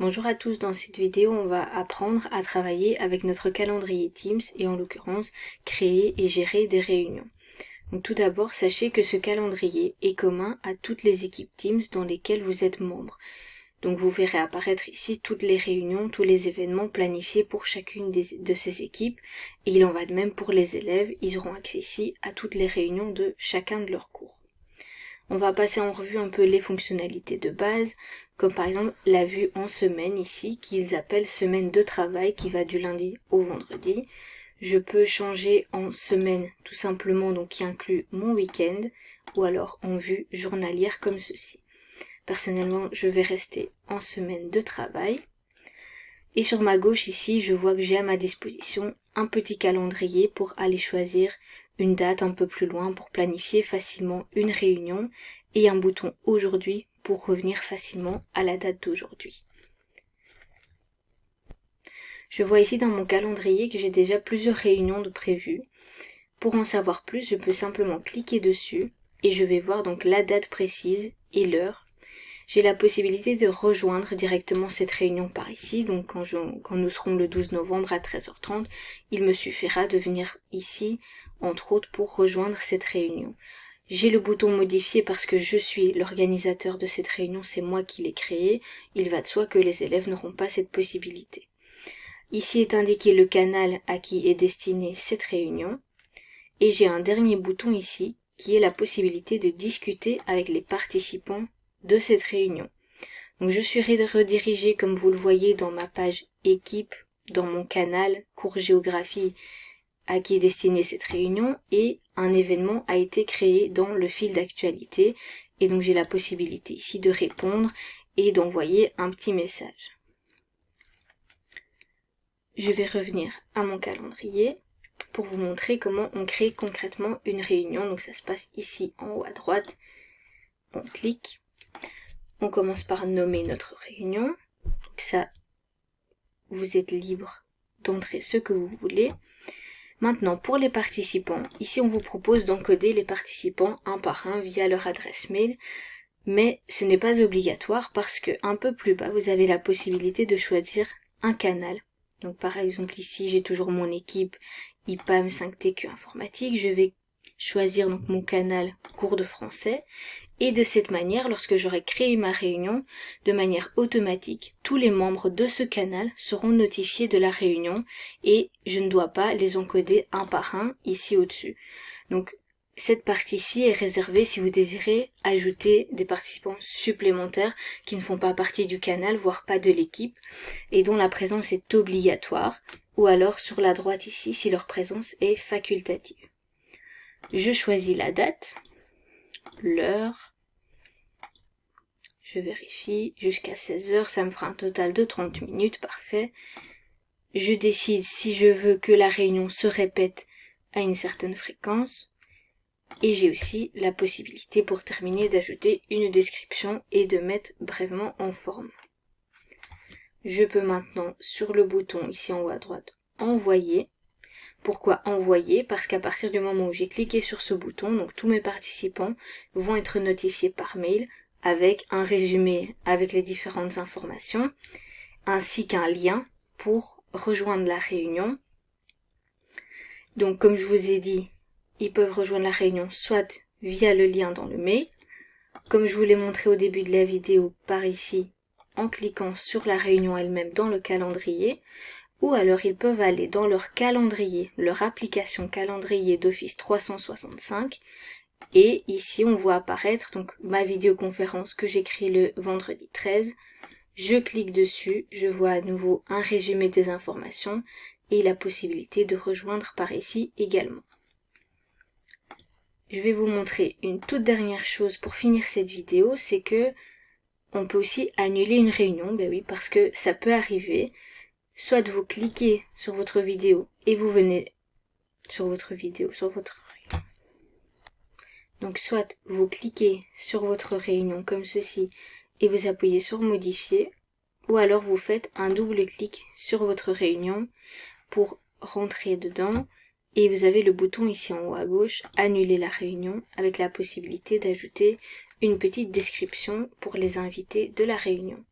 Bonjour à tous, dans cette vidéo on va apprendre à travailler avec notre calendrier Teams et en l'occurrence créer et gérer des réunions. Donc tout d'abord sachez que ce calendrier est commun à toutes les équipes Teams dans lesquelles vous êtes membre. Donc vous verrez apparaître ici toutes les réunions, tous les événements planifiés pour chacune de ces équipes et il en va de même pour les élèves, ils auront accès ici à toutes les réunions de chacun de leurs cours. On va passer en revue un peu les fonctionnalités de base, comme par exemple la vue en semaine ici, qu'ils appellent semaine de travail, qui va du lundi au vendredi. Je peux changer en semaine tout simplement, donc qui inclut mon week-end, ou alors en vue journalière comme ceci. Personnellement, je vais rester en semaine de travail. Et sur ma gauche ici, je vois que j'ai à ma disposition un petit calendrier pour aller choisir une date un peu plus loin pour planifier facilement une réunion et un bouton aujourd'hui pour revenir facilement à la date d'aujourd'hui. Je vois ici dans mon calendrier que j'ai déjà plusieurs réunions de prévues. Pour en savoir plus, je peux simplement cliquer dessus et je vais voir donc la date précise et l'heure. J'ai la possibilité de rejoindre directement cette réunion par ici, donc quand nous serons le 12 novembre à 13h30, il me suffira de venir ici, entre autres, pour rejoindre cette réunion. J'ai le bouton modifier parce que je suis l'organisateur de cette réunion, c'est moi qui l'ai créée, il va de soi que les élèves n'auront pas cette possibilité. Ici est indiqué le canal à qui est destinée cette réunion, et j'ai un dernier bouton ici, qui est la possibilité de discuter avec les participants de cette réunion. Donc je suis redirigée comme vous le voyez dans ma page équipe, dans mon canal cours géographie à qui est destinée cette réunion et un événement a été créé dans le fil d'actualité et donc j'ai la possibilité ici de répondre et d'envoyer un petit message. Je vais revenir à mon calendrier pour vous montrer comment on crée concrètement une réunion. Donc ça se passe ici en haut à droite, on clique. On commence par nommer notre réunion. Donc ça, vous êtes libre d'entrer ce que vous voulez. Maintenant, pour les participants, ici on vous propose d'encoder les participants un par un via leur adresse mail. Mais ce n'est pas obligatoire parce que un peu plus bas, vous avez la possibilité de choisir un canal. Donc par exemple ici, j'ai toujours mon équipe IPAM 5TQ informatique. Je vais choisir donc mon canal cours de français. Et de cette manière, lorsque j'aurai créé ma réunion, de manière automatique, tous les membres de ce canal seront notifiés de la réunion et je ne dois pas les encoder un par un ici au-dessus. Donc cette partie-ci est réservée si vous désirez ajouter des participants supplémentaires qui ne font pas partie du canal, voire pas de l'équipe, et dont la présence est obligatoire, ou alors sur la droite ici si leur présence est facultative. Je choisis la date, l'heure, je vérifie, jusqu'à 16h, ça me fera un total de 30 minutes, parfait. Je décide si je veux que la réunion se répète à une certaine fréquence. Et j'ai aussi la possibilité pour terminer d'ajouter une description et de mettre brièvement en forme. Je peux maintenant, sur le bouton ici en haut à droite, envoyer. Pourquoi envoyer? Parce qu'à partir du moment où j'ai cliqué sur ce bouton, donc tous mes participants vont être notifiés par mail avec un résumé avec les différentes informations, ainsi qu'un lien pour rejoindre la réunion. Donc comme je vous ai dit, ils peuvent rejoindre la réunion soit via le lien dans le mail, comme je vous l'ai montré au début de la vidéo par ici, en cliquant sur la réunion elle-même dans le calendrier, ou alors ils peuvent aller dans leur calendrier, leur application calendrier d'Office 365, et ici on voit apparaître donc ma vidéoconférence que j'ai créée le vendredi 13. Je clique dessus, je vois à nouveau un résumé des informations et la possibilité de rejoindre par ici également. Je vais vous montrer une toute dernière chose pour finir cette vidéo, c'est que on peut aussi annuler une réunion, ben oui, parce que ça peut arriver. Soit vous cliquez sur votre vidéo et vous venez sur votre réunion. Donc soit vous cliquez sur votre réunion comme ceci et vous appuyez sur modifier, ou alors vous faites un double clic sur votre réunion pour rentrer dedans et vous avez le bouton ici en haut à gauche, annuler la réunion, avec la possibilité d'ajouter une petite description pour les invités de la réunion.